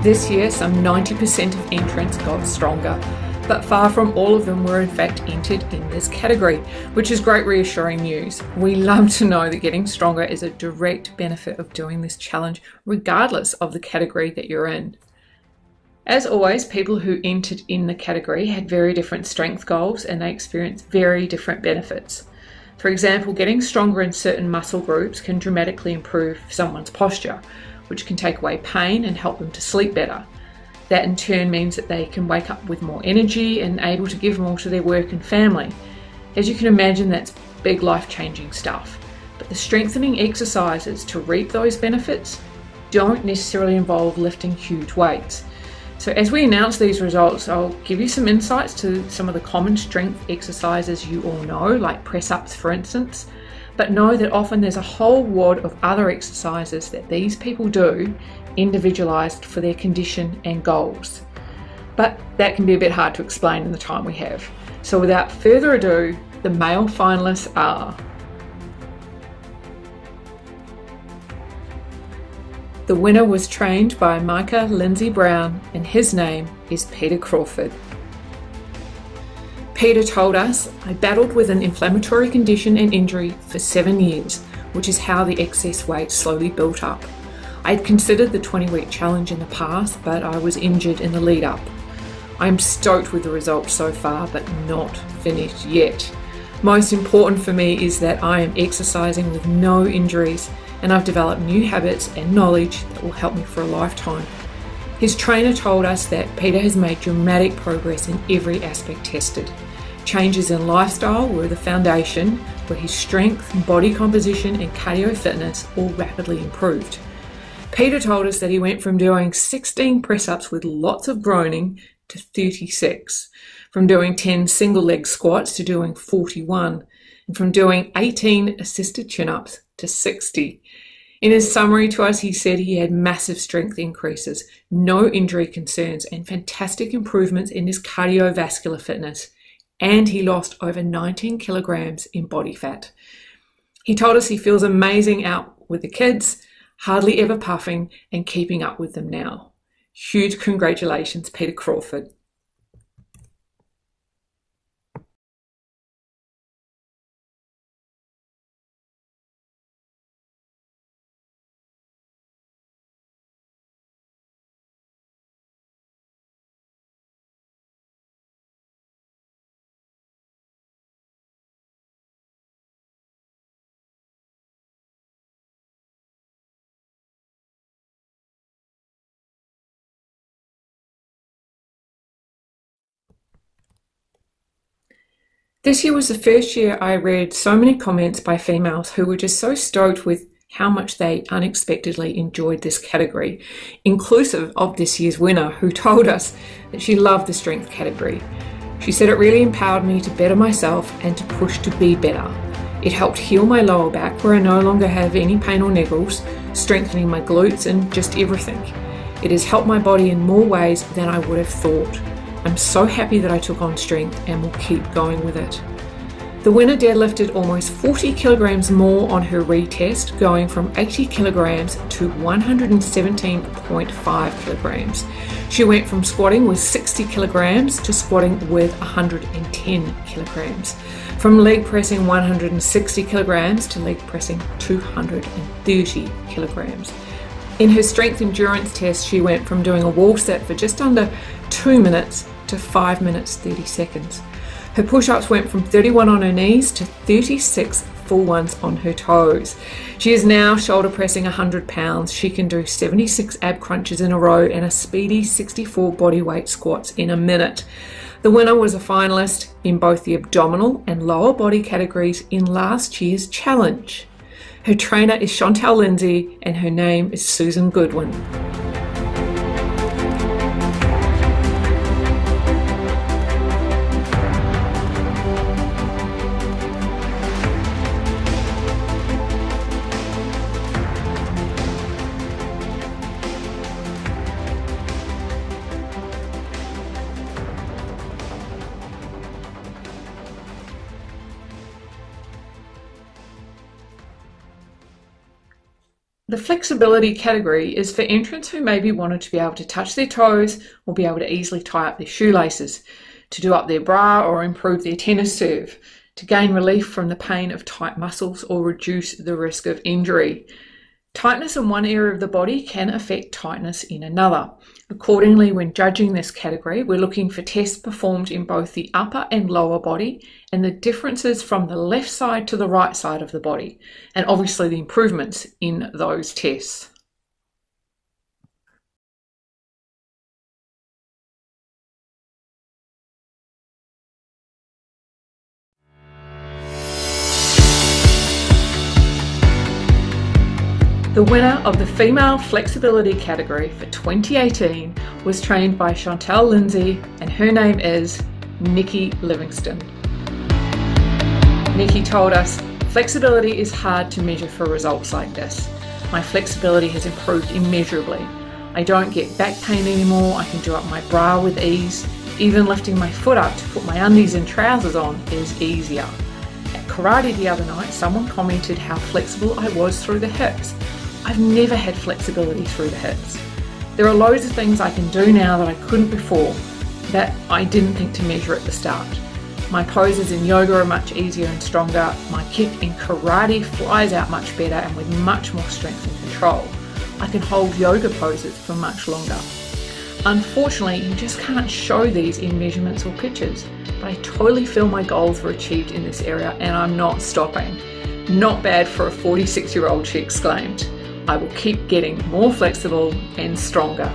This year, some 90% of entrants got stronger, but far from all of them were in fact entered in this category, which is great reassuring news. We love to know that getting stronger is a direct benefit of doing this challenge, regardless of the category that you're in. As always, people who entered in the category had very different strength goals and they experienced very different benefits. For example, getting stronger in certain muscle groups can dramatically improve someone's posture, which can take away pain and help them to sleep better. That in turn means that they can wake up with more energy and able to give more to their work and family. As you can imagine, that's big life-changing stuff. But the strengthening exercises to reap those benefits don't necessarily involve lifting huge weights. So as we announce these results, I'll give you some insights to some of the common strength exercises you all know, like press-ups for instance, but know that often there's a whole wad of other exercises that these people do, individualized for their condition and goals. But that can be a bit hard to explain in the time we have. So without further ado, the male finalists are: the winner was trained by Micah Lindsay Brown, and his name is Peter Crawford. Peter told us, "I battled with an inflammatory condition and injury for 7 years, which is how the excess weight slowly built up. I had considered the 20-week challenge in the past, but I was injured in the lead up. I am stoked with the results so far, but not finished yet. Most important for me is that I am exercising with no injuries, and I've developed new habits and knowledge that will help me for a lifetime." His trainer told us that Peter has made dramatic progress in every aspect tested. Changes in lifestyle were the foundation, where his strength, body composition and cardio fitness all rapidly improved. Peter told us that he went from doing 16 press-ups with lots of groaning to 36, from doing 10 single leg squats to doing 41, and from doing 18 assisted chin-ups to 60. In his summary to us, he said he had massive strength increases, no injury concerns, and fantastic improvements in his cardiovascular fitness, and he lost over 19 kilograms in body fat. He told us he feels amazing out with the kids, hardly ever puffing, and keeping up with them now. Huge congratulations, Peter Crawford. This year was the first year I read so many comments by females who were just so stoked with how much they unexpectedly enjoyed this category, inclusive of this year's winner, who told us that she loved the strength category. She said it really empowered me to better myself and to push to be better. It helped heal my lower back where I no longer have any pain or niggles, strengthening my glutes and just everything. It has helped my body in more ways than I would have thought. I'm so happy that I took on strength and will keep going with it. The winner deadlifted almost 40 kilograms more on her retest, going from 80 kilograms to 117.5 kilograms. She went from squatting with 60 kilograms to squatting with 110 kilograms. From leg pressing 160 kilograms to leg pressing 230 kilograms. In her strength endurance test, she went from doing a wall sit for just under 2 minutes to 5 minutes 30 seconds. Her push-ups went from 31 on her knees to 36 full ones on her toes. She is now shoulder pressing 100 pounds. She can do 76 ab crunches in a row and a speedy 64 body weight squats in a minute. The winner was a finalist in both the abdominal and lower body categories in last year's challenge. Her trainer is Chantal Lindsay and her name is Susan Goodwin. The flexibility category is for entrants who maybe wanted to be able to touch their toes or be able to easily tie up their shoelaces, to do up their bra or improve their tennis serve, to gain relief from the pain of tight muscles or reduce the risk of injury. Tightness in one area of the body can affect tightness in another. Accordingly, when judging this category, we're looking for tests performed in both the upper and lower body and the differences from the left side to the right side of the body, and obviously the improvements in those tests. The winner of the female flexibility category for 2018 was trained by Chantal Lindsay, and her name is Nikki Livingston. Nikki told us, "Flexibility is hard to measure for results like this. My flexibility has improved immeasurably. I don't get back pain anymore, I can do up my bra with ease. Even lifting my foot up to put my undies and trousers on is easier. At karate the other night, someone commented how flexible I was through the hips. I've never had flexibility through the hips. There are loads of things I can do now that I couldn't before, that I didn't think to measure at the start. My poses in yoga are much easier and stronger. My kick in karate flies out much better and with much more strength and control. I can hold yoga poses for much longer." Unfortunately, you just can't show these in measurements or pictures, but I totally feel my goals were achieved in this area and I'm not stopping. "Not bad for a 46-year-old, she exclaimed. I will keep getting more flexible and stronger."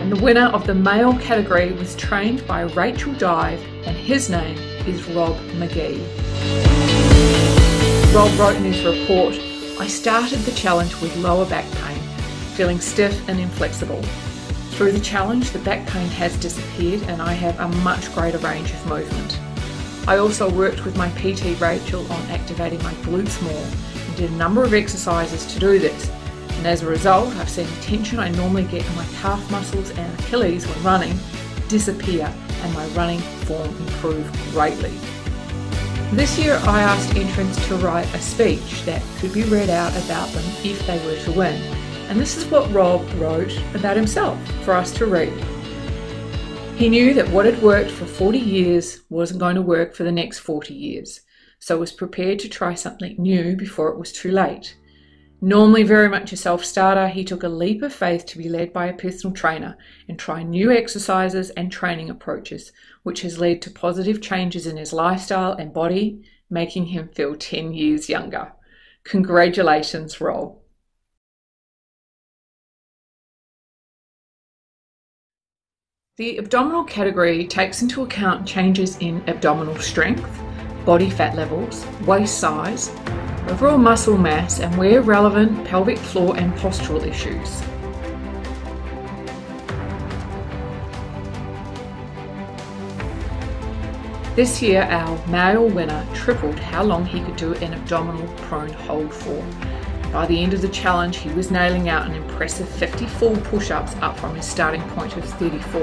And the winner of the male category was trained by Rachel Dive, and his name is Rob McGee. Rob wrote in his report, "I started the challenge with lower back pain, feeling stiff and inflexible. Through the challenge, the back pain has disappeared and I have a much greater range of movement. I also worked with my PT Rachel on activating my glutes more and did a number of exercises to do this. And as a result, I've seen the tension I normally get in my calf muscles and Achilles when running disappear and my running form improve greatly." This year I asked entrants to write a speech that could be read out about them if they were to win. And this is what Rob wrote about himself for us to read. He knew that what had worked for 40 years wasn't going to work for the next 40 years, so was prepared to try something new before it was too late. Normally very much a self-starter, he took a leap of faith to be led by a personal trainer and try new exercises and training approaches, which has led to positive changes in his lifestyle and body, making him feel 10 years younger. Congratulations, Rob. The abdominal category takes into account changes in abdominal strength, body fat levels, waist size, overall muscle mass, and where relevant, pelvic floor and postural issues. This year, our male winner tripled how long he could do an abdominal prone hold for. By the end of the challenge, he was nailing out an impressive 54 push-ups up from his starting point of 34.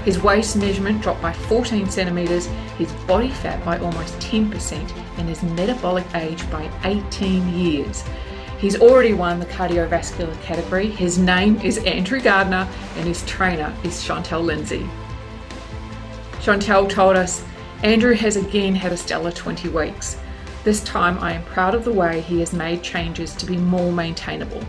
His waist measurement dropped by 14 centimetres, his body fat by almost 10%, and his metabolic age by 18 years. He's already won the cardiovascular category. His name is Andrew Gardner and his trainer is Chantal Lindsay. Chantal told us, "Andrew has again had a stellar 20 weeks. This time I am proud of the way he has made changes to be more maintainable.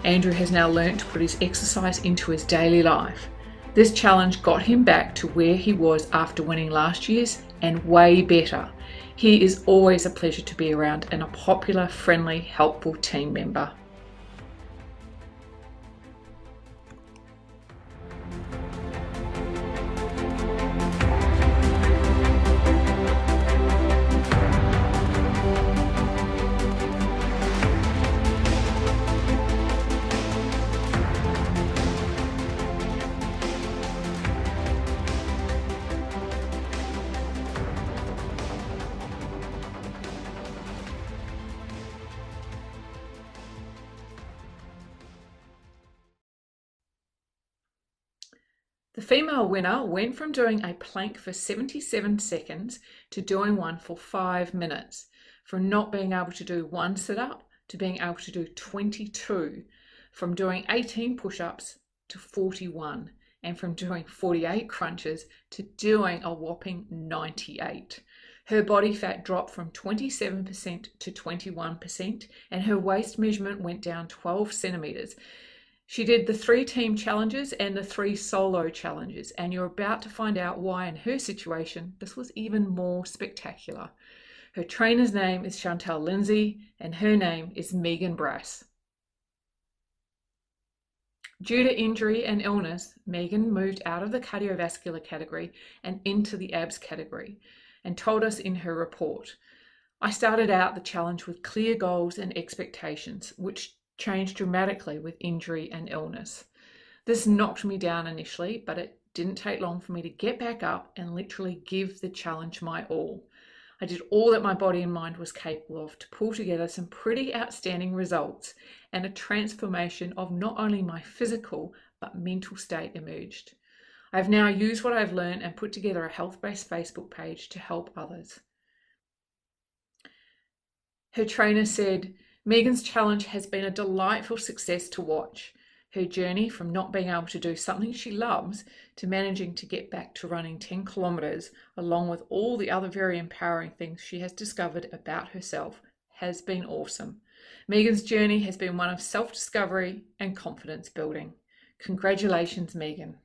Andrew has now learnt to put his exercise into his daily life. This challenge got him back to where he was after winning last year's and way better. He is always a pleasure to be around and a popular, friendly, helpful team member." The female winner went from doing a plank for 77 seconds to doing one for 5 minutes. from not being able to do one sit-up to being able to do 22, from doing 18 push-ups to 41, and from doing 48 crunches to doing a whopping 98. Her body fat dropped from 27% to 21%, and her waist measurement went down 12 centimeters. She did the 3 team challenges and the 3 solo challenges, and you're about to find out why in her situation this was even more spectacular. Her trainer's name is Chantal Lindsay, and her name is Megan Brass. Due to injury and illness, Megan moved out of the cardiovascular category and into the abs category, and told us in her report, "I started out the challenge with clear goals and expectations, which changed dramatically with injury and illness. This knocked me down initially, but it didn't take long for me to get back up and literally give the challenge my all. I did all that my body and mind was capable of to pull together some pretty outstanding results, and a transformation of not only my physical but mental state emerged. I've now used what I've learned and put together a health-based Facebook page to help others." Her trainer said, "Megan's challenge has been a delightful success to watch. Her journey from not being able to do something she loves to managing to get back to running 10 kilometers, along with all the other very empowering things she has discovered about herself, has been awesome. Megan's journey has been one of self-discovery and confidence building. Congratulations, Megan."